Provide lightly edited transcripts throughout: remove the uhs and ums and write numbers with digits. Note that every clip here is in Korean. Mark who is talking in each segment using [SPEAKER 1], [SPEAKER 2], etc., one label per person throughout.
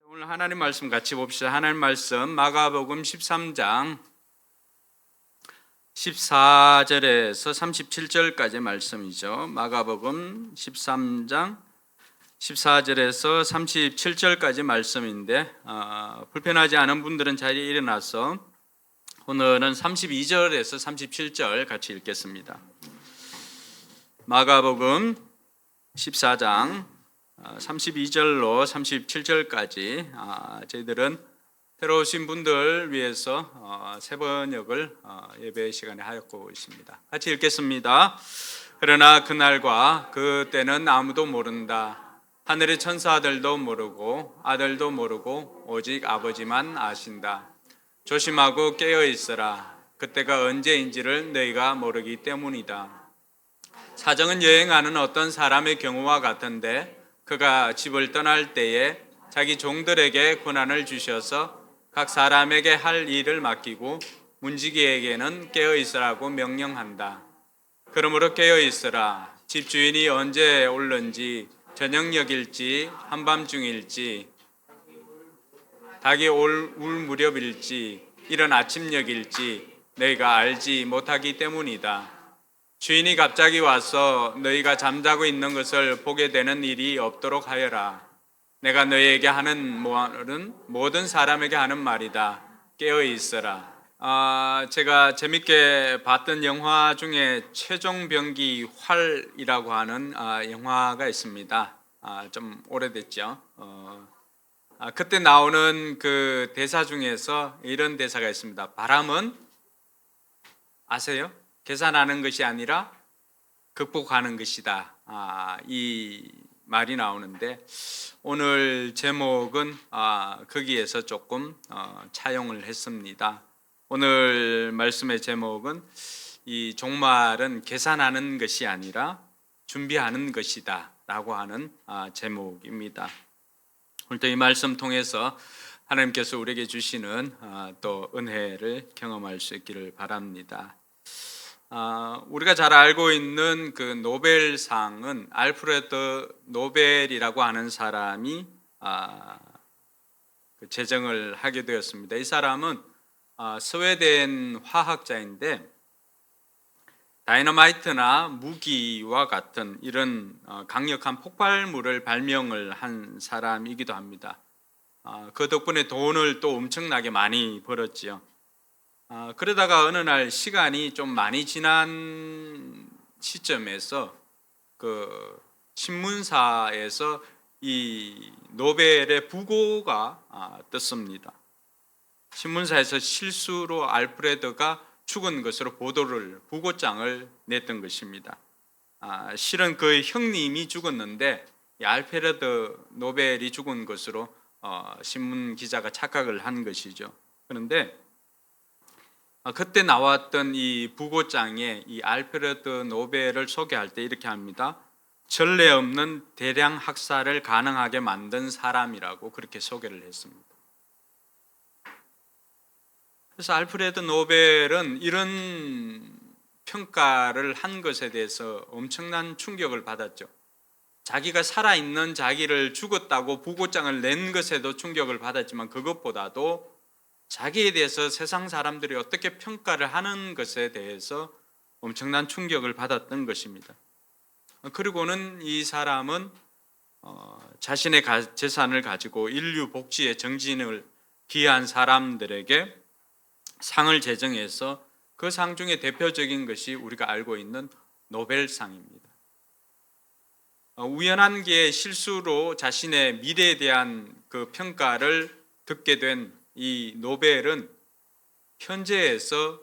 [SPEAKER 1] 오늘 하나님 말씀 같이 봅시다. 하나님 말씀 마가복음 13장 14절에서 37절까지 말씀이죠. 마가복음 13장 14절에서 37절까지 말씀인데 불편하지 않은 분들은 자리에 일어나서 오늘은 32절에서 37절 같이 읽겠습니다. 마가복음 14장 32절로 37절까지 저희들은 새로 오신 분들 위해서 세 번역을 예배 시간에 하였고 있습니다. 같이 읽겠습니다. 그러나 그날과 그때는 아무도 모른다. 하늘의 천사들도 모르고 아들도 모르고 오직 아버지만 아신다. 조심하고 깨어 있으라. 그때가 언제인지를 너희가 모르기 때문이다. 사정은 여행하는 어떤 사람의 경우와 같은데 그가 집을 떠날 때에 자기 종들에게 권한을 주셔서 각 사람에게 할 일을 맡기고 문지기에게는 깨어 있으라고 명령한다. 그러므로 깨어 있으라. 집주인이 언제 올는지 저녁녘일지 한밤중일지 닭이 울 무렵일지 이른 아침녘일지 너희가 알지 못하기 때문이다. 주인이 갑자기 와서 너희가 잠자고 있는 것을 보게 되는 일이 없도록 하여라. 내가 너희에게 하는 말은 모든 사람에게 하는 말이다. 깨어 있어라. 제가 재밌게 봤던 영화 중에 최종병기 활이라고 하는 영화가 있습니다. 좀 오래됐죠. 그때 나오는 그 대사 중에서 이런 대사가 있습니다. 바람은 아세요? 계산하는 것이 아니라 극복하는 것이다. 이 말이 나오는데 오늘 제목은 거기에서 조금 차용을 했습니다. 오늘 말씀의 제목은 이 종말은 계산하는 것이 아니라 준비하는 것이다 라고 하는 제목입니다. 오늘도 이 말씀 통해서 하나님께서 우리에게 주시는 또 은혜를 경험할 수 있기를 바랍니다. 우리가 잘 알고 있는 그 노벨상은 알프레드 노벨이라고 하는 사람이 제정을 하게 되었습니다. 이 사람은 스웨덴 화학자인데 다이너마이트나 무기와 같은 이런 강력한 폭발물을 발명을 한 사람이기도 합니다. 그 덕분에 돈을 또 엄청나게 많이 벌었지요. 그러다가 어느 날 시간이 좀 많이 지난 시점에서 그 신문사에서 이 노벨의 부고가 떴습니다. 신문사에서 실수로 알프레드가 죽은 것으로 부고장을 냈던 것입니다. 실은 그 형님이 죽었는데 이 알프레드 노벨이 죽은 것으로 신문 기자가 착각을 한 것이죠. 그런데 그때 나왔던 이 부고장에 이 알프레드 노벨을 소개할 때 이렇게 합니다. 전례 없는 대량 학살을 가능하게 만든 사람이라고 그렇게 소개를 했습니다. 그래서 알프레드 노벨은 이런 평가를 한 것에 대해서 엄청난 충격을 받았죠. 자기가 살아있는 자기를 죽었다고 부고장을 낸 것에도 충격을 받았지만 그것보다도 자기에 대해서 세상 사람들이 어떻게 평가를 하는 것에 대해서 엄청난 충격을 받았던 것입니다. 그리고는 이 사람은 자신의 재산을 가지고 인류 복지에 정진을 기한 사람들에게 상을 제정해서 그 상 중에 대표적인 것이 우리가 알고 있는 노벨상입니다. 우연한 게 실수로 자신의 미래에 대한 그 평가를 듣게 된 이 노벨은 현재에서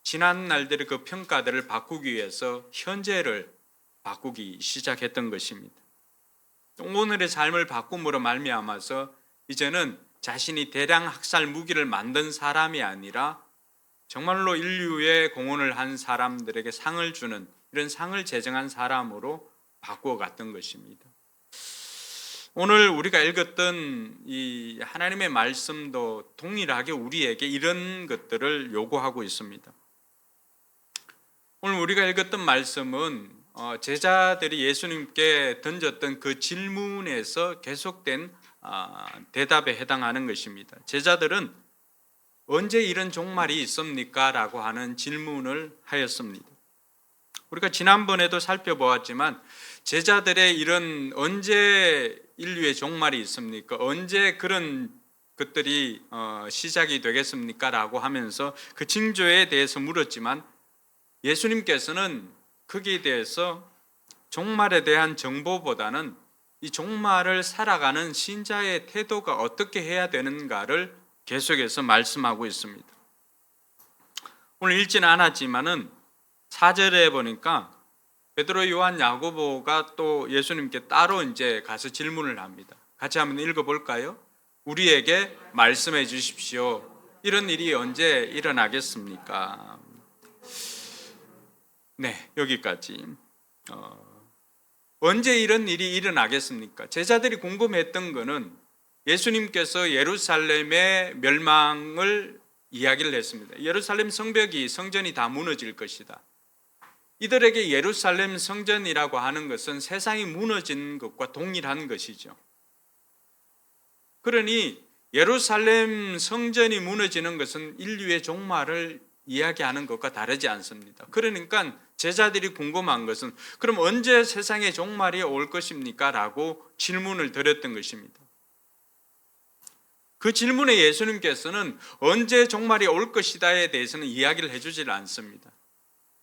[SPEAKER 1] 지난 날들의 그 평가들을 바꾸기 위해서 현재를 바꾸기 시작했던 것입니다. 오늘의 삶을 바꿈으로 말미암아서 이제는 자신이 대량 학살 무기를 만든 사람이 아니라 정말로 인류에 공헌을 한 사람들에게 상을 주는 이런 상을 제정한 사람으로 바꾸어갔던 것입니다. 오늘 우리가 읽었던 이 하나님의 말씀도 동일하게 우리에게 이런 것들을 요구하고 있습니다. 오늘 우리가 읽었던 말씀은 제자들이 예수님께 던졌던 그 질문에서 계속된 대답에 해당하는 것입니다. 제자들은 언제 이런 종말이 있습니까? 라고 하는 질문을 하였습니다. 우리가 지난번에도 살펴보았지만 제자들의 이런 언제 인류의 종말이 있습니까? 언제 그런 것들이 시작이 되겠습니까? 라고 하면서 그 징조에 대해서 물었지만 예수님께서는 거기에 대해서 종말에 대한 정보보다는 이 종말을 살아가는 신자의 태도가 어떻게 해야 되는가를 계속해서 말씀하고 있습니다. 오늘 읽지는 않았지만은 4절에 보니까 베드로, 요한, 야고보가 또 예수님께 따로 이제 가서 질문을 합니다. 같이 한번 읽어볼까요? 우리에게 말씀해 주십시오. 이런 일이 언제 일어나겠습니까? 네, 여기까지. 언제 이런 일이 일어나겠습니까? 제자들이 궁금했던 것은 예수님께서 예루살렘의 멸망을 이야기를 했습니다. 예루살렘 성벽이, 성전이 다 무너질 것이다. 이들에게 예루살렘 성전이라고 하는 것은 세상이 무너진 것과 동일한 것이죠. 그러니 예루살렘 성전이 무너지는 것은 인류의 종말을 이야기하는 것과 다르지 않습니다. 그러니까 제자들이 궁금한 것은 그럼 언제 세상의 종말이 올 것입니까? 라고 질문을 드렸던 것입니다. 그 질문에 예수님께서는 언제 종말이 올 것이다에 대해서는 이야기를 해주질 않습니다.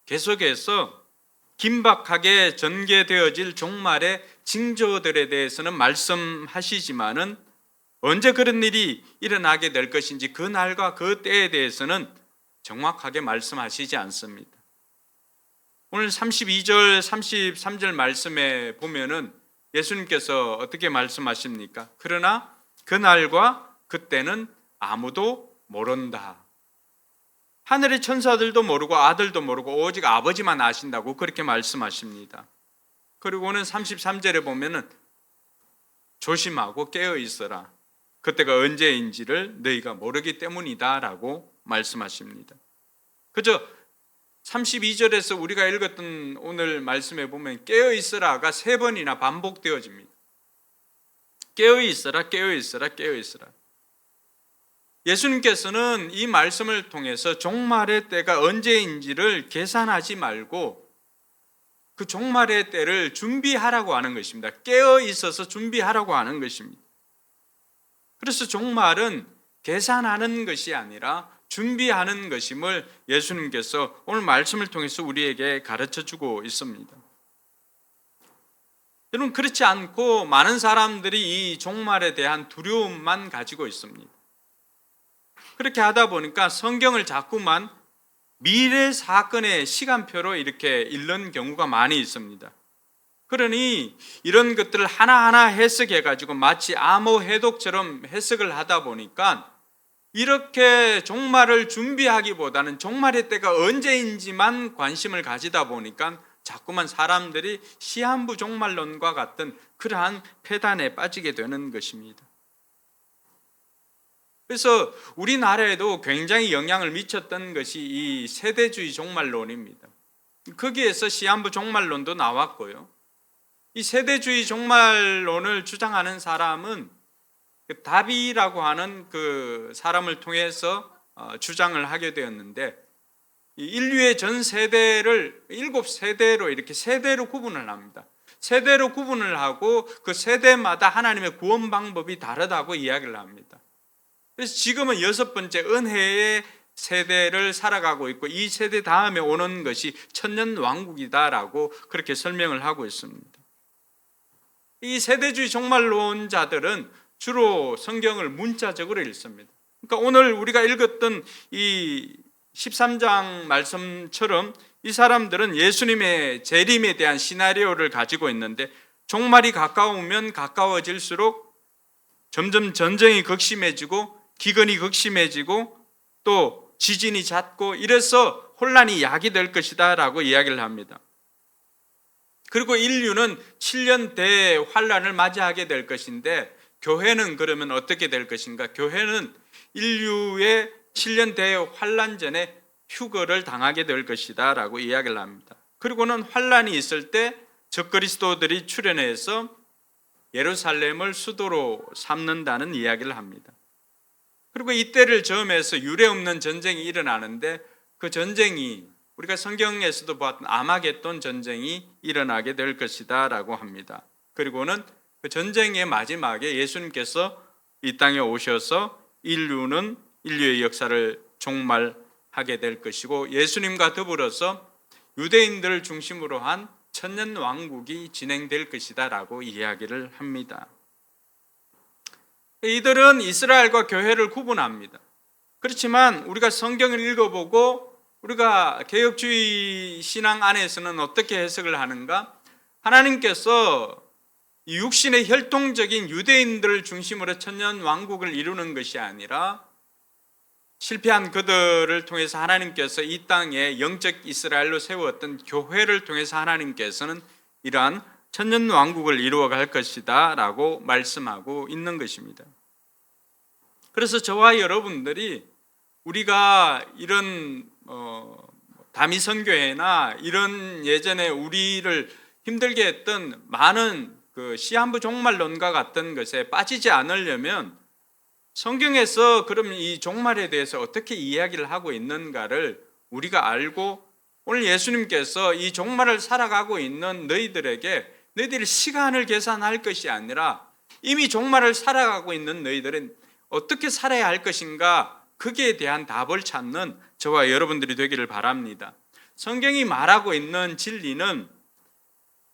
[SPEAKER 1] 계속해서 긴박하게 전개되어질 종말의 징조들에 대해서는 말씀하시지만은 언제 그런 일이 일어나게 될 것인지 그 날과 그 때에 대해서는 정확하게 말씀하시지 않습니다. 오늘 32절, 33절 말씀에 보면은 예수님께서 어떻게 말씀하십니까? 그러나 그 날과 그때는 아무도 모른다. 하늘의 천사들도 모르고 아들도 모르고 오직 아버지만 아신다고 그렇게 말씀하십니다. 그리고는 33절에 보면은 조심하고 깨어 있어라. 그때가 언제인지를 너희가 모르기 때문이다 라고 말씀하십니다. 그저 32절에서 우리가 읽었던 오늘 말씀에 보면 깨어 있어라가 3번이나 반복되어집니다. 깨어 있어라, 깨어 있어라, 깨어 있어라. 예수님께서는 이 말씀을 통해서 종말의 때가 언제인지를 계산하지 말고 그 종말의 때를 준비하라고 하는 것입니다. 깨어 있어서 준비하라고 하는 것입니다. 그래서 종말은 계산하는 것이 아니라 준비하는 것임을 예수님께서 오늘 말씀을 통해서 우리에게 가르쳐 주고 있습니다. 여러분, 그렇지 않고 많은 사람들이 이 종말에 대한 두려움만 가지고 있습니다. 그렇게 하다 보니까 성경을 자꾸만 미래 사건의 시간표로 이렇게 읽는 경우가 많이 있습니다. 그러니 이런 것들을 하나하나 해석해가지고 마치 암호 해독처럼 해석을 하다 보니까 이렇게 종말을 준비하기보다는 종말의 때가 언제인지만 관심을 가지다 보니까 자꾸만 사람들이 시한부 종말론과 같은 그러한 폐단에 빠지게 되는 것입니다. 그래서 우리나라에도 굉장히 영향을 미쳤던 것이 이 세대주의 종말론입니다. 거기에서 시한부 종말론도 나왔고요. 이 세대주의 종말론을 주장하는 사람은 다비라고 하는 그 사람을 통해서 주장을 하게 되었는데 인류의 전 세대를 7세대로 이렇게 세대로 구분을 합니다. 세대로 구분을 하고 그 세대마다 하나님의 구원 방법이 다르다고 이야기를 합니다. 그래서 지금은 6번째 은혜의 세대를 살아가고 있고 이 세대 다음에 오는 것이 천년왕국이다라고 그렇게 설명을 하고 있습니다. 이 세대주의 종말론자들은 주로 성경을 문자적으로 읽습니다. 그러니까 오늘 우리가 읽었던 이 13장 말씀처럼 이 사람들은 예수님의 재림에 대한 시나리오를 가지고 있는데 종말이 가까우면 가까워질수록 점점 전쟁이 극심해지고 기근이 극심해지고 또 지진이 잦고 이래서 혼란이 야기될 것이다 라고 이야기를 합니다. 그리고 인류는 7년 대환란을 맞이하게 될 것인데 교회는 그러면 어떻게 될 것인가? 교회는 인류의 7년 대환란 전에 휴거를 당하게 될 것이다 라고 이야기를 합니다. 그리고는 환란이 있을 때 적그리스도들이 출현해서 예루살렘을 수도로 삼는다는 이야기를 합니다. 그리고 이때를 점해서 유례 없는 전쟁이 일어나는데 그 전쟁이 우리가 성경에서도 보았던 아마겟돈 전쟁이 일어나게 될 것이다 라고 합니다. 그리고는 그 전쟁의 마지막에 예수님께서 이 땅에 오셔서 인류의 역사를 종말하게 될 것이고 예수님과 더불어서 유대인들을 중심으로 한 천년 왕국이 진행될 것이다 라고 이야기를 합니다. 이들은 이스라엘과 교회를 구분합니다. 그렇지만 우리가 성경을 읽어보고 우리가 개혁주의 신앙 안에서는 어떻게 해석을 하는가? 하나님께서 육신의 혈통적인 유대인들을 중심으로 천년 왕국을 이루는 것이 아니라 실패한 그들을 통해서 하나님께서 이 땅에 영적 이스라엘로 세웠던 교회를 통해서 하나님께서는 이러한 천년 왕국을 이루어갈 것이다 라고 말씀하고 있는 것입니다. 그래서 저와 여러분들이 우리가 이런 다미선교회나 이런 예전에 우리를 힘들게 했던 많은 그 시한부 종말론과 같은 것에 빠지지 않으려면 성경에서 그럼 이 종말에 대해서 어떻게 이야기를 하고 있는가를 우리가 알고 오늘 예수님께서 이 종말을 살아가고 있는 너희들이 시간을 계산할 것이 아니라 이미 종말을 살아가고 있는 너희들은 어떻게 살아야 할 것인가 거기에 대한 답을 찾는 저와 여러분들이 되기를 바랍니다. 성경이 말하고 있는 진리는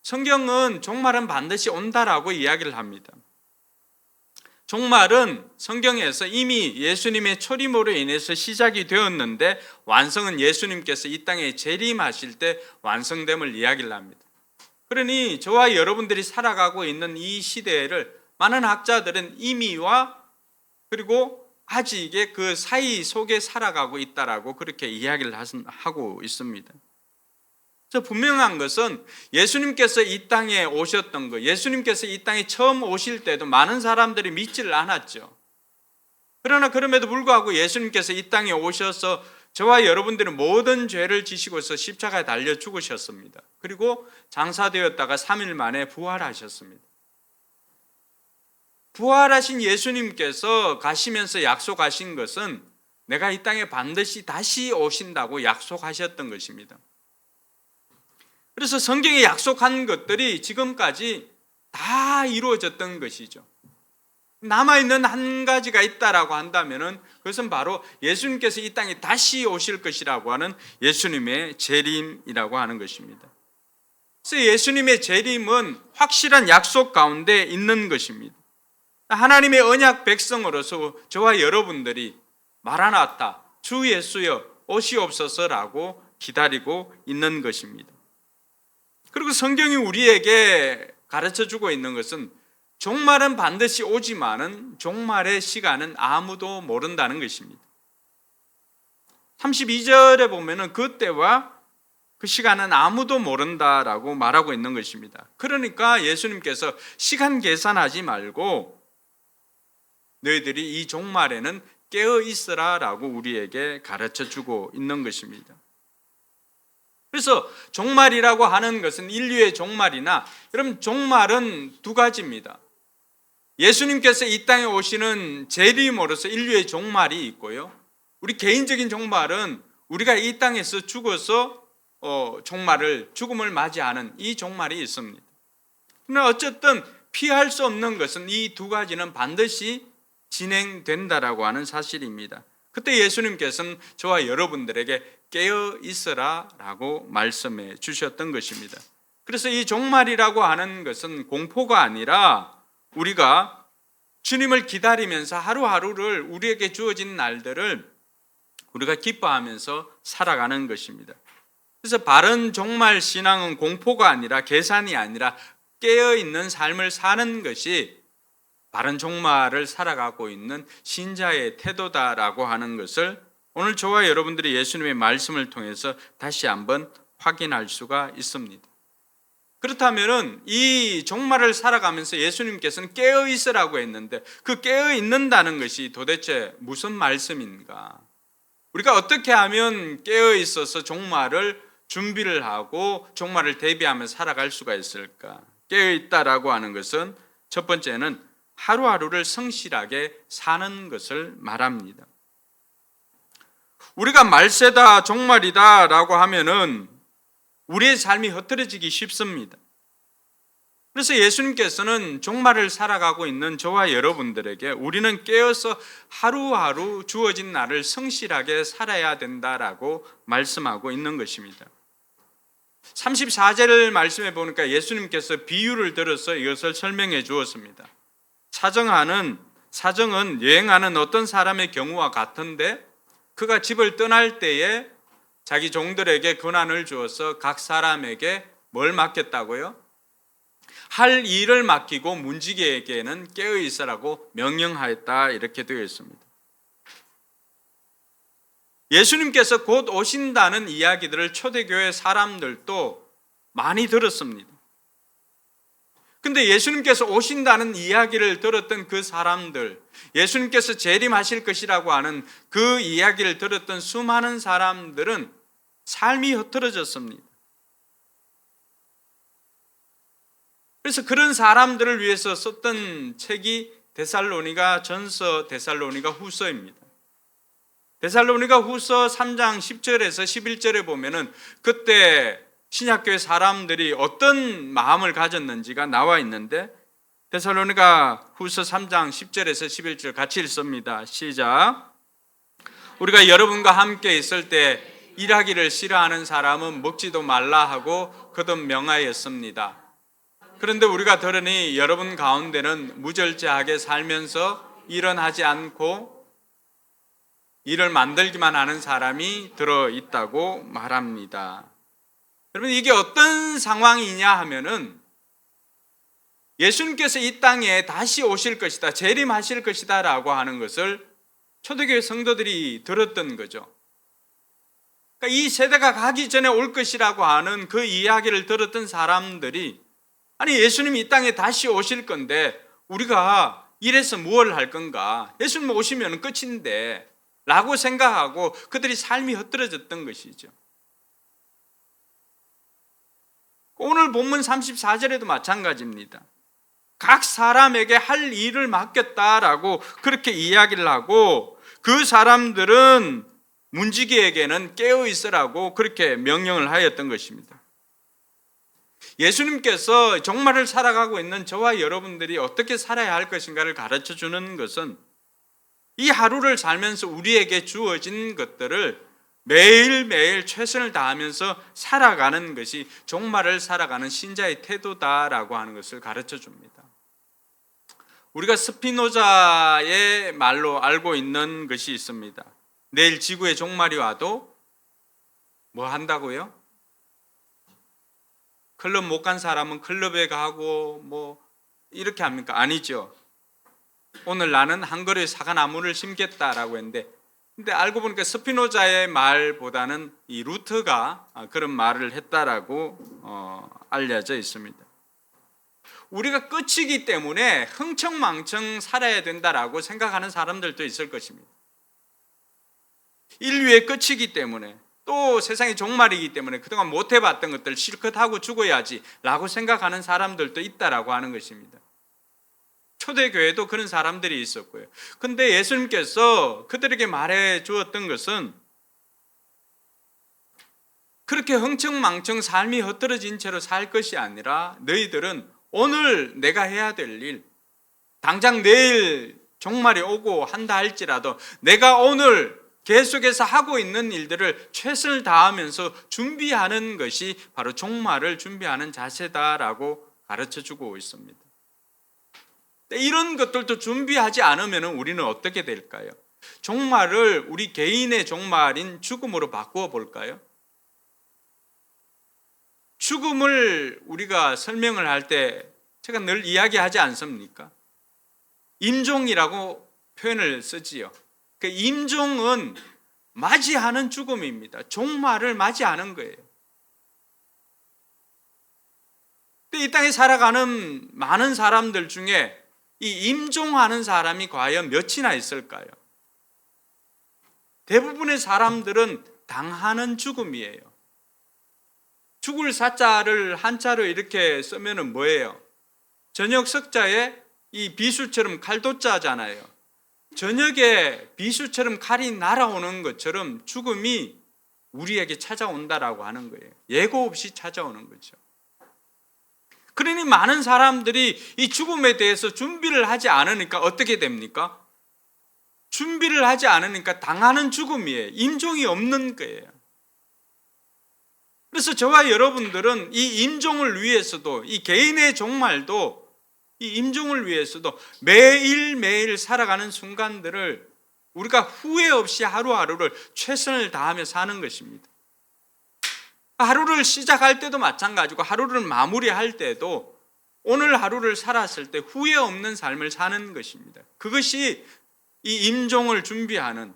[SPEAKER 1] 성경은 종말은 반드시 온다라고 이야기를 합니다. 종말은 성경에서 이미 예수님의 초림으로 인해서 시작이 되었는데 완성은 예수님께서 이 땅에 재림하실 때 완성됨을 이야기를 합니다. 그러니 저와 여러분들이 살아가고 있는 이 시대를 많은 학자들은 이미와 그리고 아직의 그 사이 속에 살아가고 있다라고 그렇게 이야기를 하고 있습니다. 분명한 것은 예수님께서 이 땅에 오셨던 것, 예수님께서 이 땅에 처음 오실 때도 많은 사람들이 믿지를 않았죠. 그러나 그럼에도 불구하고 예수님께서 이 땅에 오셔서 저와 여러분들은 모든 죄를 지시고서 십자가에 달려 죽으셨습니다. 그리고 장사되었다가 3일 만에 부활하셨습니다. 부활하신 예수님께서 가시면서 약속하신 것은 내가 이 땅에 반드시 다시 오신다고 약속하셨던 것입니다. 그래서 성경에 약속한 것들이 지금까지 다 이루어졌던 것이죠. 남아있는 한 가지가 있다라고 한다면 그것은 바로 예수님께서 이 땅에 다시 오실 것이라고 하는 예수님의 재림이라고 하는 것입니다. 그래서 예수님의 재림은 확실한 약속 가운데 있는 것입니다. 하나님의 언약 백성으로서 저와 여러분들이 마라나타, 주 예수여 오시옵소서라고 기다리고 있는 것입니다. 그리고 성경이 우리에게 가르쳐주고 있는 것은 종말은 반드시 오지만은 종말의 시간은 아무도 모른다는 것입니다. 32절에 보면은 그때와 그 시간은 아무도 모른다라고 말하고 있는 것입니다. 그러니까 예수님께서 시간 계산하지 말고 너희들이 이 종말에는 깨어 있으라라고 우리에게 가르쳐주고 있는 것입니다. 그래서 종말이라고 하는 것은 인류의 종말이나 그럼 종말은 두 가지입니다. 예수님께서 이 땅에 오시는 재림으로서 인류의 종말이 있고요. 우리 개인적인 종말은 우리가 이 땅에서 죽어서 죽음을 맞이하는 이 종말이 있습니다. 그러나 어쨌든 피할 수 없는 것은 이 두 가지는 반드시 진행된다라고 하는 사실입니다. 그때 예수님께서는 저와 여러분들에게 깨어 있으라 라고 말씀해 주셨던 것입니다. 그래서 이 종말이라고 하는 것은 공포가 아니라 우리가 주님을 기다리면서 하루하루를 우리에게 주어진 날들을 우리가 기뻐하면서 살아가는 것입니다. 그래서 바른 종말 신앙은 공포가 아니라 계산이 아니라 깨어있는 삶을 사는 것이 바른 종말을 살아가고 있는 신자의 태도다라고 하는 것을 오늘 저와 여러분들이 예수님의 말씀을 통해서 다시 한번 확인할 수가 있습니다. 그렇다면 이 종말을 살아가면서 예수님께서는 깨어 있으라고 했는데 그 깨어 있는다는 것이 도대체 무슨 말씀인가? 우리가 어떻게 하면 깨어 있어서 종말을 준비를 하고 종말을 대비하며 살아갈 수가 있을까? 깨어 있다라고 하는 것은 첫 번째는 하루하루를 성실하게 사는 것을 말합니다. 우리가 말세다, 종말이다 라고 하면은 우리의 삶이 흐트러지기 쉽습니다. 그래서 예수님께서는 종말을 살아가고 있는 저와 여러분들에게 우리는 깨어서 하루하루 주어진 날을 성실하게 살아야 된다라고 말씀하고 있는 것입니다. 34절 말씀에 보니까 예수님께서 비유를 들어서 이것을 설명해 주었습니다. 사정은 여행하는 어떤 사람의 경우와 같은데 그가 집을 떠날 때에 자기 종들에게 권한을 주어서 각 사람에게 뭘 맡겼다고요? 할 일을 맡기고 문지기에게는 깨어 있으라고 명령하였다 이렇게 되어 있습니다. 예수님께서 곧 오신다는 이야기들을 초대교회 사람들도 많이 들었습니다. 근데 예수님께서 오신다는 이야기를 들었던 그 사람들, 예수님께서 재림하실 것이라고 하는 그 이야기를 들었던 수많은 사람들은 삶이 흐트러졌습니다. 그래서 그런 사람들을 위해서 썼던 책이 데살로니가 전서, 데살로니가 후서입니다. 데살로니가 후서 3장 10절에서 11절에 보면은 그때 신약교회 사람들이 어떤 마음을 가졌는지가 나와 있는데 데살로니가 후서 3장 10절에서 11절 같이 읽습니다. 시작. 우리가 여러분과 함께 있을 때 일하기를 싫어하는 사람은 먹지도 말라 하고 거듭 명하였습니다. 그런데 우리가 들으니 여러분 가운데는 무절제하게 살면서 일은 하지 않고 일을 만들기만 하는 사람이 들어있다고 말합니다. 여러분 이게 어떤 상황이냐 하면은 예수님께서 이 땅에 다시 오실 것이다, 재림하실 것이다 라고 하는 것을 초대교회 성도들이 들었던 거죠. 그러니까 이 세대가 가기 전에 올 것이라고 하는 그 이야기를 들었던 사람들이 아니 예수님이 이 땅에 다시 오실 건데 우리가 이래서 무엇을 할 건가? 예수님 오시면 끝인데 라고 생각하고 그들이 삶이 흐트러졌던 것이죠. 오늘 본문 34절에도 마찬가지입니다. 각 사람에게 할 일을 맡겼다라고 그렇게 이야기를 하고 그 사람들은 문지기에게는 깨어 있으라고 그렇게 명령을 하였던 것입니다. 예수님께서 종말을 살아가고 있는 저와 여러분들이 어떻게 살아야 할 것인가를 가르쳐 주는 것은 이 하루를 살면서 우리에게 주어진 것들을 매일매일 최선을 다하면서 살아가는 것이 종말을 살아가는 신자의 태도다라고 하는 것을 가르쳐 줍니다. 우리가 스피노자의 말로 알고 있는 것이 있습니다. 내일 지구의 종말이 와도 뭐 한다고요? 클럽 못 간 사람은 클럽에 가고 뭐 이렇게 합니까? 아니죠. 오늘 나는 한 그루의 사과나무를 심겠다라고 했는데 근데 알고 보니까 스피노자의 말보다는 이 루터가 그런 말을 했다라고 알려져 있습니다. 우리가 끝이기 때문에 흥청망청 살아야 된다라고 생각하는 사람들도 있을 것입니다. 인류의 끝이기 때문에 또 세상의 종말이기 때문에 그동안 못 해봤던 것들 실컷 하고 죽어야지 라고 생각하는 사람들도 있다라고 하는 것입니다. 초대교회도 그런 사람들이 있었고요. 근데 예수님께서 그들에게 말해 주었던 것은 그렇게 흥청망청 삶이 흐트러진 채로 살 것이 아니라 너희들은 오늘 내가 해야 될 일, 당장 내일 종말이 오고 한다 할지라도 내가 오늘 계속해서 하고 있는 일들을 최선을 다하면서 준비하는 것이 바로 종말을 준비하는 자세다라고 가르쳐주고 있습니다. 이런 것들도 준비하지 않으면 우리는 어떻게 될까요? 종말을 우리 개인의 종말인 죽음으로 바꾸어 볼까요? 죽음을 우리가 설명을 할 때 제가 늘 이야기하지 않습니까? 임종이라고 표현을 쓰지요. 그 임종은 맞이하는 죽음입니다. 종말을 맞이하는 거예요. 이 땅에 살아가는 많은 사람들 중에 이 임종하는 사람이 과연 몇이나 있을까요? 대부분의 사람들은 당하는 죽음이에요. 죽을 사자를 한자로 이렇게 쓰면은 뭐예요? 저녁 석자에 이 비수처럼 칼도자잖아요. 저녁에 비수처럼 칼이 날아오는 것처럼 죽음이 우리에게 찾아온다라고 하는 거예요. 예고 없이 찾아오는 거죠. 그러니 많은 사람들이 이 죽음에 대해서 준비를 하지 않으니까 어떻게 됩니까? 준비를 하지 않으니까 당하는 죽음이에요. 임종이 없는 거예요. 그래서 저와 여러분들은 이 임종을 위해서도, 이 개인의 종말도 이 임종을 위해서도 매일매일 살아가는 순간들을 우리가 후회 없이 하루하루를 최선을 다하며 사는 것입니다. 하루를 시작할 때도 마찬가지고 하루를 마무리할 때도 오늘 하루를 살았을 때 후회 없는 삶을 사는 것입니다. 그것이 이 임종을 준비하는,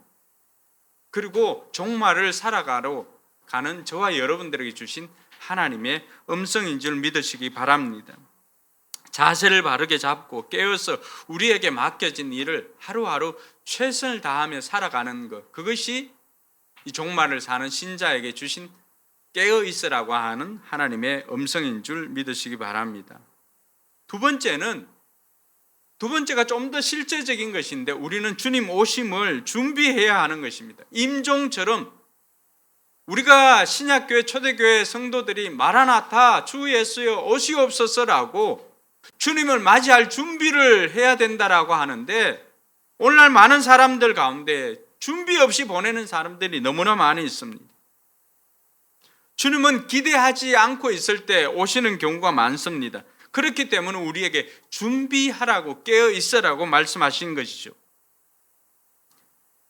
[SPEAKER 1] 그리고 종말을 살아가러 가는 저와 여러분들에게 주신 하나님의 음성인 줄 믿으시기 바랍니다. 자세를 바르게 잡고 깨어서 우리에게 맡겨진 일을 하루하루 최선을 다하며 살아가는 것, 그것이 이 종말을 사는 신자에게 주신 깨어 있으라고 하는 하나님의 음성인 줄 믿으시기 바랍니다. 두 번째가 좀 더 실제적인 것인데, 우리는 주님 오심을 준비해야 하는 것입니다. 임종처럼 우리가 신약교회 초대교회 성도들이 마라나타 주 예수여 오시옵소서라고 주님을 맞이할 준비를 해야 된다라고 하는데, 오늘날 많은 사람들 가운데 준비 없이 보내는 사람들이 너무나 많이 있습니다. 주님은 기대하지 않고 있을 때 오시는 경우가 많습니다. 그렇기 때문에 우리에게 준비하라고, 깨어 있으라고 말씀하신 것이죠.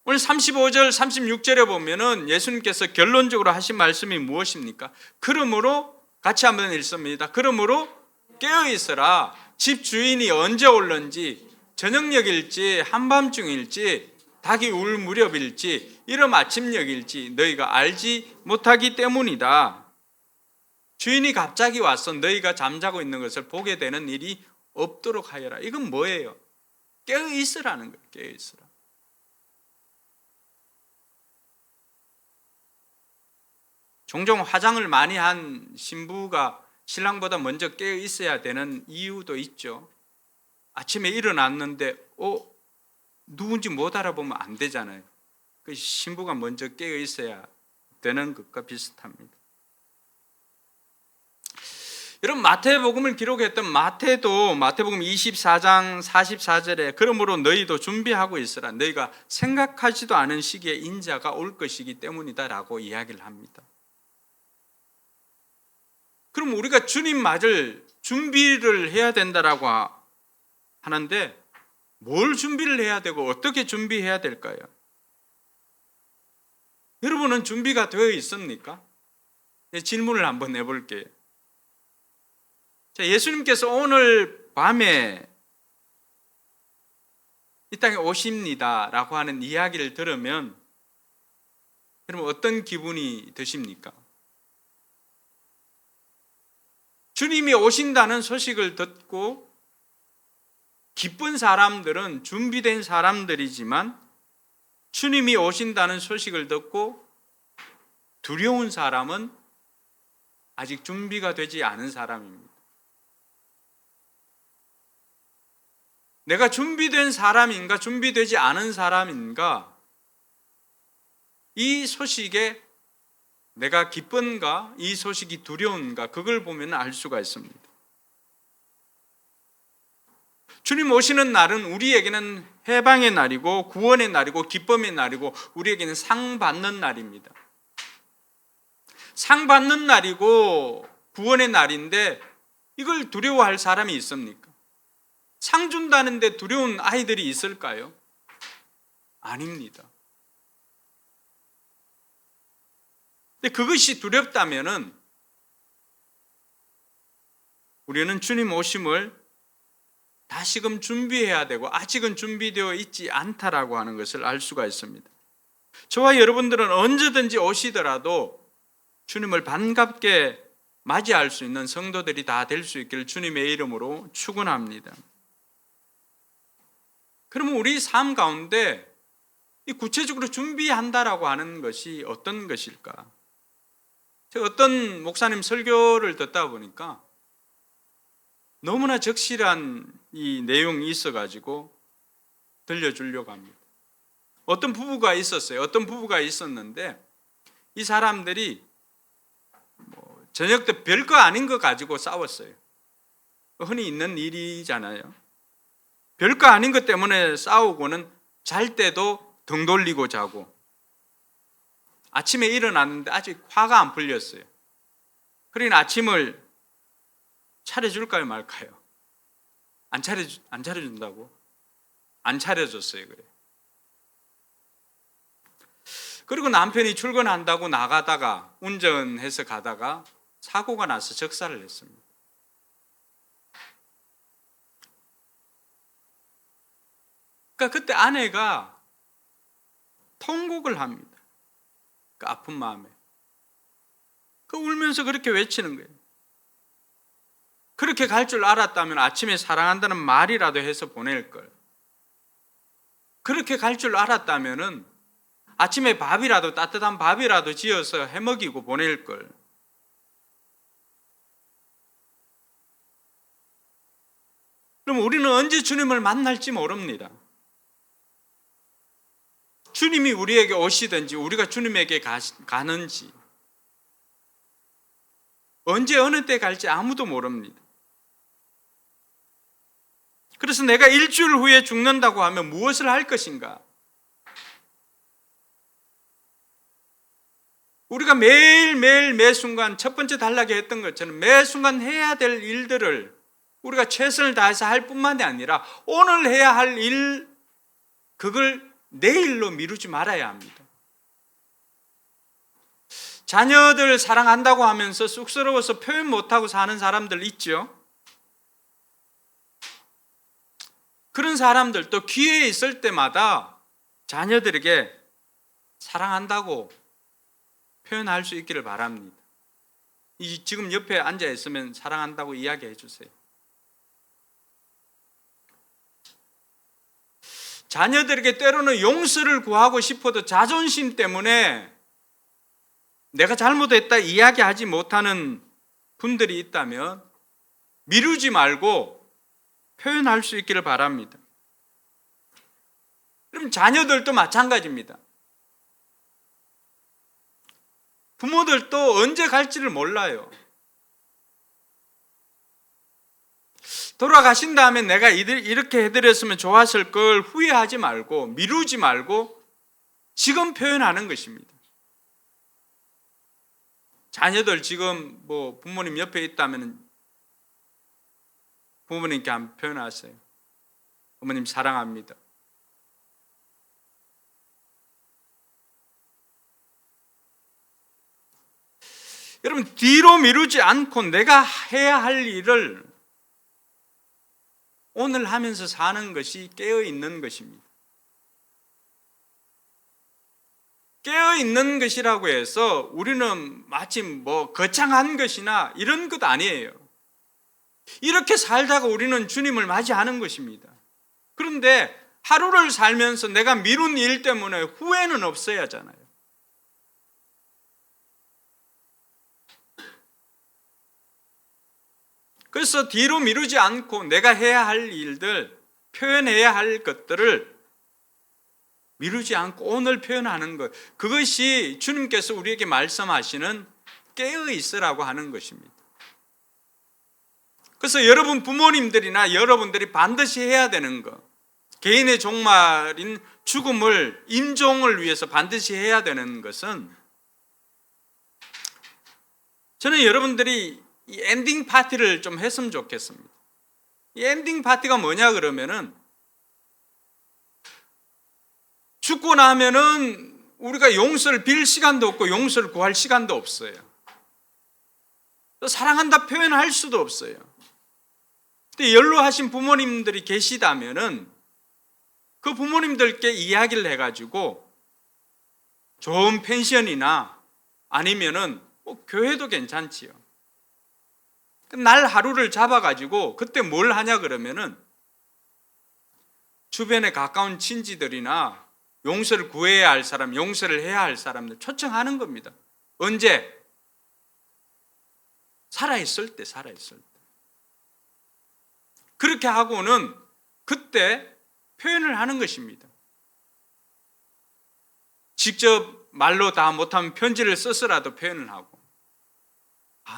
[SPEAKER 1] 오늘 35절 36절에 보면은 예수님께서 결론적으로 하신 말씀이 무엇입니까? 그러므로, 같이 한번 읽습니다. 그러므로 깨어 있으라. 집 주인이 언제 올는지, 저녁녘일지 한밤중일지 닭이 울 무렵일지 이른 아침녘일지 너희가 알지 못하기 때문이다. 주인이 갑자기 와서 너희가 잠자고 있는 것을 보게 되는 일이 없도록 하여라. 이건 뭐예요? 깨어 있으라는 거예요. 깨어 있으라. 종종 화장을 많이 한 신부가 신랑보다 먼저 깨어 있어야 되는 이유도 있죠. 아침에 일어났는데 누군지 못 알아보면 안 되잖아요. 그 신부가 먼저 깨어 있어야 되는 것과 비슷합니다. 여러분, 마태복음을 기록했던 마태도 마태복음 24장 44절에 그러므로 너희도 준비하고 있으라. 너희가 생각하지도 않은 시기에 인자가 올 것이기 때문이다 라고 이야기를 합니다. 그럼 우리가 주님 맞을 준비를 해야 된다라고 하는데, 뭘 준비를 해야 되고 어떻게 준비해야 될까요? 여러분은 준비가 되어 있습니까? 질문을 한번 해볼게요. 예수님께서 오늘 밤에 이 땅에 오십니다 라고 하는 이야기를 들으면 여러분 어떤 기분이 드십니까? 주님이 오신다는 소식을 듣고 기쁜 사람들은 준비된 사람들이지만, 주님이 오신다는 소식을 듣고 두려운 사람은 아직 준비가 되지 않은 사람입니다. 내가 준비된 사람인가 준비되지 않은 사람인가, 이 소식에 내가 기쁜가 이 소식이 두려운가, 그걸 보면 알 수가 있습니다. 주님 오시는 날은 우리에게는 해방의 날이고 구원의 날이고 기쁨의 날이고 우리에게는 상 받는 날입니다. 상 받는 날이고 구원의 날인데 이걸 두려워할 사람이 있습니까? 상 준다는데 두려운 아이들이 있을까요? 아닙니다. 근데 그것이 두렵다면은 우리는 주님 오심을 다시금 준비해야 되고 아직은 준비되어 있지 않다라고 하는 것을 알 수가 있습니다. 저와 여러분들은 언제든지 오시더라도 주님을 반갑게 맞이할 수 있는 성도들이 다 될 수 있기를 주님의 이름으로 축원합니다. 그러면 우리 삶 가운데 이 구체적으로 준비한다라고 하는 것이 어떤 것일까? 제가 어떤 목사님 설교를 듣다 보니까 너무나 적실한 이 내용이 있어가지고 들려주려고 합니다. 어떤 부부가 있었어요. 어떤 부부가 있었는데 이 사람들이 저녁 때 별거 아닌 거 가지고 싸웠어요. 흔히 있는 일이잖아요. 별거 아닌 것 때문에 싸우고는 잘 때도 등 돌리고 자고, 아침에 일어났는데 아직 화가 안 풀렸어요. 그러니 아침을 차려줄까요 말까요? 안 차려준다고? 안 차려줬어요. 그래. 그리고 남편이 출근한다고 나가다가 운전해서 가다가 사고가 나서 적사를 했습니다. 그러니까 그때 아내가 통곡을 합니다. 그 아픈 마음에. 그 울면서 그렇게 외치는 거예요. 그렇게 갈 줄 알았다면 아침에 사랑한다는 말이라도 해서 보낼 걸. 그렇게 갈 줄 알았다면은 아침에 밥이라도, 따뜻한 밥이라도 지어서 해먹이고 보낼 걸. 그럼 우리는 언제 주님을 만날지 모릅니다. 주님이 우리에게 오시든지 우리가 주님에게 가는지, 언제 어느 때 갈지 아무도 모릅니다. 그래서 내가 일주일 후에 죽는다고 하면 무엇을 할 것인가? 우리가 매일매일 매 순간 첫 번째 단락에 했던 것처럼 매 순간 해야 될 일들을 우리가 최선을 다해서 할 뿐만이 아니라 오늘 해야 할 일, 그걸 내일로 미루지 말아야 합니다. 자녀들 사랑한다고 하면서 쑥스러워서 표현 못하고 사는 사람들 있죠. 그런 사람들 또 기회에 있을 때마다 자녀들에게 사랑한다고 표현할 수 있기를 바랍니다. 지금 옆에 앉아 있으면 사랑한다고 이야기해 주세요. 자녀들에게 때로는 용서를 구하고 싶어도 자존심 때문에 내가 잘못했다 이야기하지 못하는 분들이 있다면 미루지 말고 표현할 수 있기를 바랍니다. 그럼 자녀들도 마찬가지입니다. 부모들도 언제 갈지를 몰라요. 돌아가신 다음에 내가 이렇게 해드렸으면 좋았을 걸 후회하지 말고 미루지 말고 지금 표현하는 것입니다. 자녀들 지금 부모님 옆에 있다면 부모님께 한번 표현하세요. 어머님 사랑합니다. 여러분, 뒤로 미루지 않고 내가 해야 할 일을 오늘 하면서 사는 것이 깨어있는 것입니다. 깨어있는 것이라고 해서 우리는 마치 거창한 것이나 이런 것 아니에요. 이렇게 살다가 우리는 주님을 맞이하는 것입니다. 그런데 하루를 살면서 내가 미룬 일 때문에 후회는 없어야 하잖아요. 그래서 뒤로 미루지 않고 내가 해야 할 일들, 표현해야 할 것들을 미루지 않고 오늘 표현하는 것, 그것이 주님께서 우리에게 말씀하시는 깨어 있으라고 하는 것입니다. 그래서 여러분 부모님들이나 여러분들이 반드시 해야 되는 것, 개인의 종말인 죽음을, 임종을 위해서 반드시 해야 되는 것은, 저는 여러분들이 이 엔딩 파티를 좀 했으면 좋겠습니다. 이 엔딩 파티가 뭐냐 그러면은, 죽고 나면은 우리가 용서를 빌 시간도 없고 용서를 구할 시간도 없어요. 또 사랑한다 표현할 수도 없어요. 근데 연로하신 부모님들이 계시다면은 그 부모님들께 이야기를 해가지고 좋은 펜션이나 아니면은 교회도 괜찮지요. 날 하루를 잡아가지고 그때 뭘 하냐 그러면은 주변에 가까운 친지들이나 용서를 구해야 할 사람, 용서를 해야 할 사람들 초청하는 겁니다. 언제? 살아있을 때. 그렇게 하고는 그때 표현을 하는 것입니다. 직접 말로 다 못하면 편지를 써서라도 표현을 하고,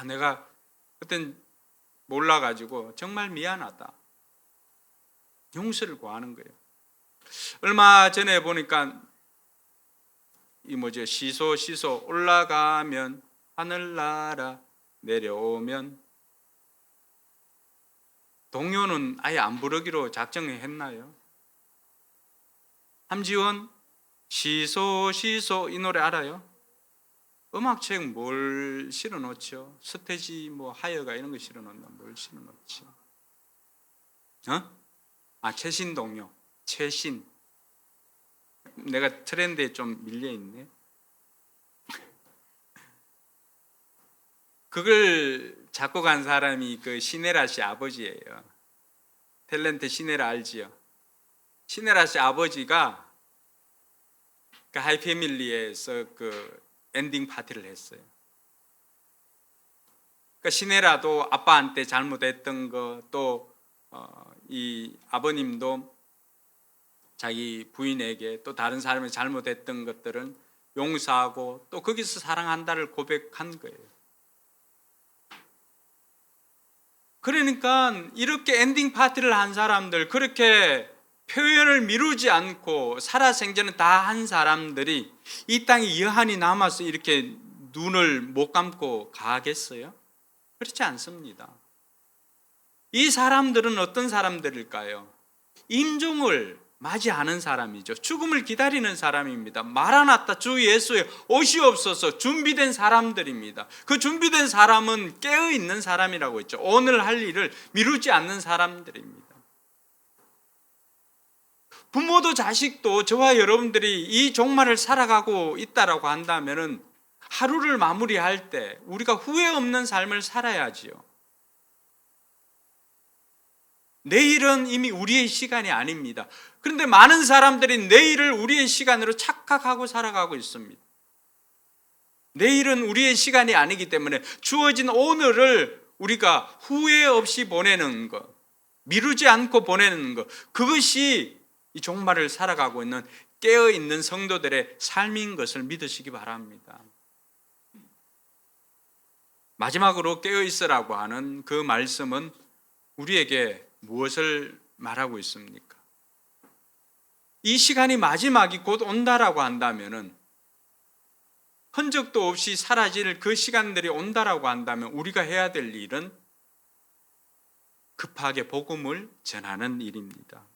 [SPEAKER 1] 내가 그땐 몰라가지고 정말 미안하다, 용서를 구하는 거예요. 얼마 전에 보니까 시소 올라가면 하늘나라 내려오면, 동요는 아예 안 부르기로 작정했나요? 함지원 시소 이 노래 알아요? 음악책 뭘 실어 놓죠? 서태지 하여가 이런 거 실어 놓나? 뭘 실어 놓지? 최신 동요. 최신. 내가 트렌드에 좀 밀려 있네. 그걸 작곡한 사람이 그 시네라 씨 아버지예요. 탤런트 시네라 알지요? 시네라 씨 아버지가 그 하이패밀리에서 그 엔딩 파티를 했어요. 그러니까 시네라도 아빠한테 잘못했던 거, 또 이 아버님도 자기 부인에게 또 다른 사람이 잘못했던 것들은 용서하고 또 거기서 사랑한다를 고백한 거예요. 그러니까 이렇게 엔딩 파티를 한 사람들, 그렇게 표현을 미루지 않고 살아생전은 다 한 사람들이 이 땅에 여한이 남아서 이렇게 눈을 못 감고 가겠어요? 그렇지 않습니다. 이 사람들은 어떤 사람들일까요? 임종을 맞이하는 사람이죠. 죽음을 기다리는 사람입니다. 마라나타 주 예수의 오시옵소서 준비된 사람들입니다. 그 준비된 사람은 깨어있는 사람이라고 했죠. 오늘 할 일을 미루지 않는 사람들입니다. 부모도 자식도 저와 여러분들이 이 종말을 살아가고 있다라고 한다면 하루를 마무리할 때 우리가 후회 없는 삶을 살아야지요. 내일은 이미 우리의 시간이 아닙니다. 그런데 많은 사람들이 내일을 우리의 시간으로 착각하고 살아가고 있습니다. 내일은 우리의 시간이 아니기 때문에 주어진 오늘을 우리가 후회 없이 보내는 것, 미루지 않고 보내는 것, 그것이 이 종말을 살아가고 있는 깨어있는 성도들의 삶인 것을 믿으시기 바랍니다. 마지막으로 깨어있으라고 하는 그 말씀은 우리에게 무엇을 말하고 있습니까? 이 시간이 마지막이 곧 온다라고 한다면, 흔적도 없이 사라질 그 시간들이 온다라고 한다면 우리가 해야 될 일은 급하게 복음을 전하는 일입니다.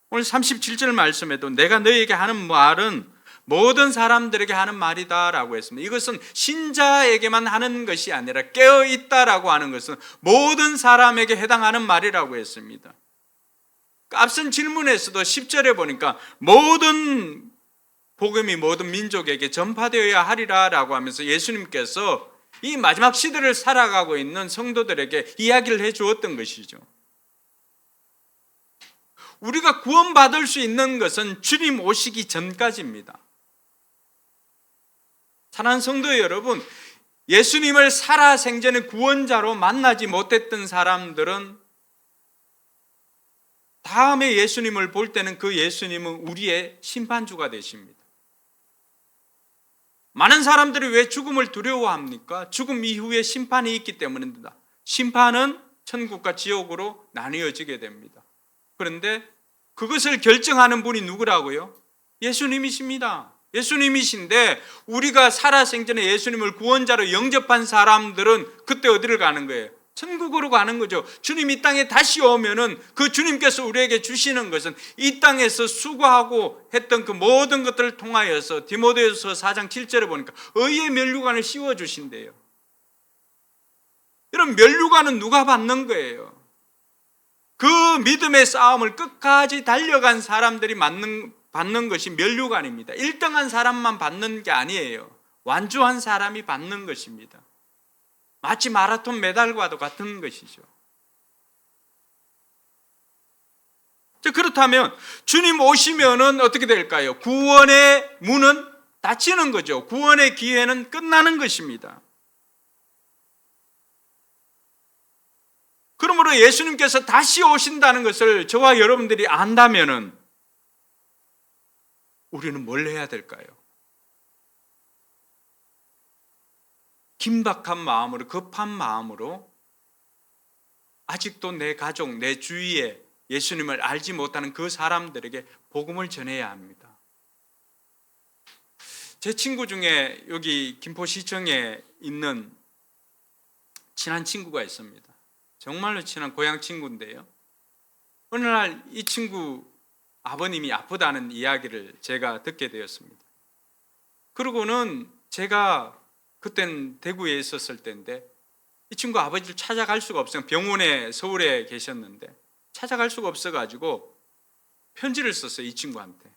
[SPEAKER 1] 오늘 37절 말씀에도 내가 너희에게 하는 말은 모든 사람들에게 하는 말이다라고 했습니다. 이것은 신자에게만 하는 것이 아니라 깨어있다라고 하는 것은 모든 사람에게 해당하는 말이라고 했습니다. 앞선 질문에서도 10절에 보니까 모든 복음이 모든 민족에게 전파되어야 하리라라고 하면서 예수님께서 이 마지막 시대를 살아가고 있는 성도들에게 이야기를 해 주었던 것이죠. 우리가 구원받을 수 있는 것은 주님 오시기 전까지입니다. 사랑하는 성도 여러분, 예수님을 살아생전의 구원자로 만나지 못했던 사람들은 다음에 예수님을 볼 때는 그 예수님은 우리의 심판주가 되십니다. 많은 사람들이 왜 죽음을 두려워합니까? 죽음 이후에 심판이 있기 때문입니다. 심판은 천국과 지옥으로 나뉘어지게 됩니다. 그런데 그것을 결정하는 분이 누구라고요? 예수님이십니다. 예수님이신데 우리가 살아생전에 예수님을 구원자로 영접한 사람들은 그때 어디를 가는 거예요? 천국으로 가는 거죠. 주님 이 땅에 다시 오면은 그 주님께서 우리에게 주시는 것은 이 땅에서 수고하고 했던 그 모든 것들을 통하여서 디모데후서 4장 7절에 보니까 의의 면류관을 씌워 주신대요. 이런 면류관은 누가 받는 거예요? 그 믿음의 싸움을 끝까지 달려간 사람들이 받는 것이 면류관입니다. 1등한 사람만 받는 게 아니에요. 완주한 사람이 받는 것입니다. 마치 마라톤 메달과도 같은 것이죠. 그렇다면 주님 오시면은 어떻게 될까요? 구원의 문은 닫히는 거죠. 구원의 기회는 끝나는 것입니다. 그러므로 예수님께서 다시 오신다는 것을 저와 여러분들이 안다면은 우리는 뭘 해야 될까요? 긴박한 마음으로, 급한 마음으로 아직도 내 가족, 내 주위에 예수님을 알지 못하는 그 사람들에게 복음을 전해야 합니다. 제 친구 중에 여기 김포시청에 있는 친한 친구가 있습니다. 정말로 친한 고향 친구인데요. 어느 날 이 친구 아버님이 아프다는 이야기를 제가 듣게 되었습니다. 그러고는 제가 그때는 대구에 있었을 때인데 이 친구 아버지를 찾아갈 수가 없어요. 병원에 서울에 계셨는데 찾아갈 수가 없어가지고 편지를 썼어요. 이 친구한테.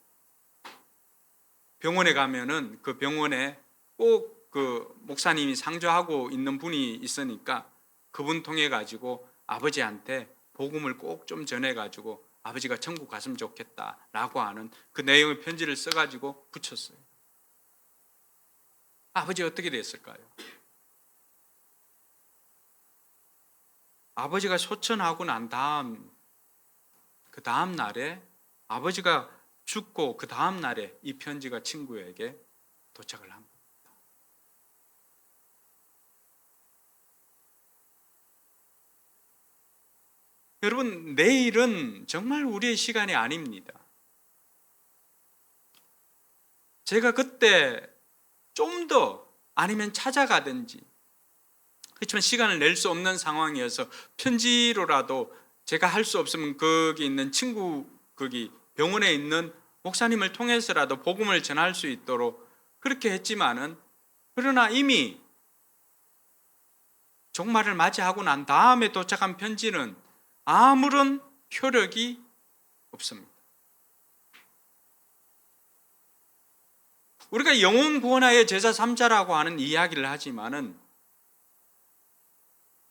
[SPEAKER 1] 병원에 가면은 그 병원에 꼭 그 목사님이 상주하고 있는 분이 있으니까 그분 통해 가지고 아버지한테 복음을 꼭 좀 전해 가지고 아버지가 천국 갔으면 좋겠다라고 하는 그 내용의 편지를 써 가지고 붙였어요. 아버지 어떻게 됐을까요? 아버지가 소천하고 난 다음 그 다음 날에 아버지가 죽고 그 다음 날에 이 편지가 친구에게 도착을 합니다. 여러분, 내일은 정말 우리의 시간이 아닙니다. 제가 그때 좀 더 아니면 찾아가든지, 그렇지만 시간을 낼 수 없는 상황이어서 편지로라도 제가 할 수 없으면 거기 있는 친구, 거기 병원에 있는 목사님을 통해서라도 복음을 전할 수 있도록 그렇게 했지만은, 그러나 이미 종말을 맞이하고 난 다음에 도착한 편지는 아무런 효력이 없습니다. 우리가 영혼 구원하여 제자 3자라고 하는 이야기를 하지만은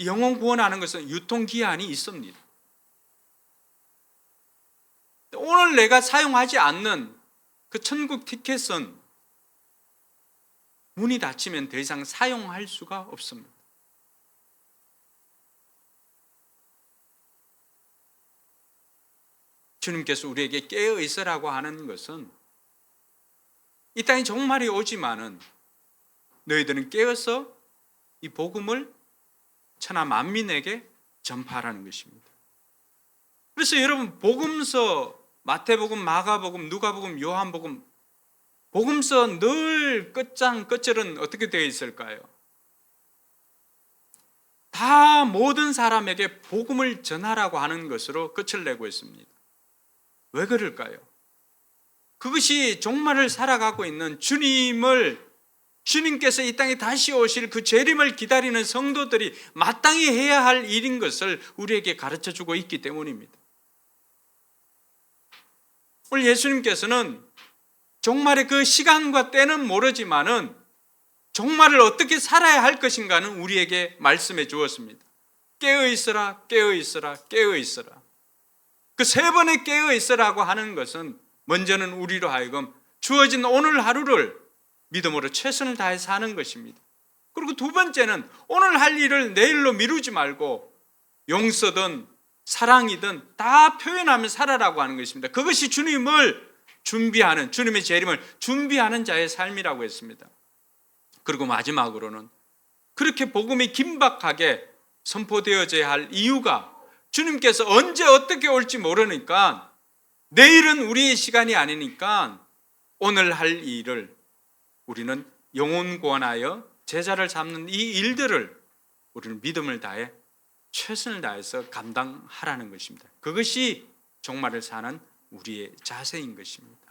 [SPEAKER 1] 영혼 구원하는 것은 유통기한이 있습니다. 오늘 내가 사용하지 않는 그 천국 티켓은 문이 닫히면 더 이상 사용할 수가 없습니다. 주님께서 우리에게 깨어 있으라고 하는 것은 이 땅에 종말이 오지만은 너희들은 깨어서 이 복음을 천하 만민에게 전파하라는 것입니다. 그래서 여러분, 복음서, 마태복음, 마가복음, 누가복음, 요한복음, 복음서 늘 끝장 끝절은 어떻게 되어 있을까요? 다 모든 사람에게 복음을 전하라고 하는 것으로 끝을 내고 있습니다. 왜 그럴까요? 그것이 종말을 살아가고 있는 주님께서 이 땅에 다시 오실 그 재림을 기다리는 성도들이 마땅히 해야 할 일인 것을 우리에게 가르쳐주고 있기 때문입니다. 오늘 예수님께서는 종말의 그 시간과 때는 모르지만은 종말을 어떻게 살아야 할 것인가는 우리에게 말씀해 주었습니다. 깨어 있으라, 깨어 있으라, 깨어 있으라. 그 세 번의 깨어 있으라고 하는 것은 먼저는 우리로 하여금 주어진 오늘 하루를 믿음으로 최선을 다해 사는 것입니다. 그리고 두 번째는 오늘 할 일을 내일로 미루지 말고 용서든 사랑이든 다 표현하며 살아라고 하는 것입니다. 그것이 주님을 준비하는, 주님의 재림을 준비하는 자의 삶이라고 했습니다. 그리고 마지막으로는 그렇게 복음이 긴박하게 선포되어져야 할 이유가 주님께서 언제 어떻게 올지 모르니까, 내일은 우리의 시간이 아니니까 오늘 할 일을 우리는 영혼 구원하여 제자를 삼는 이 일들을 우리는 믿음을 다해 최선을 다해서 감당하라는 것입니다. 그것이 종말을 사는 우리의 자세인 것입니다.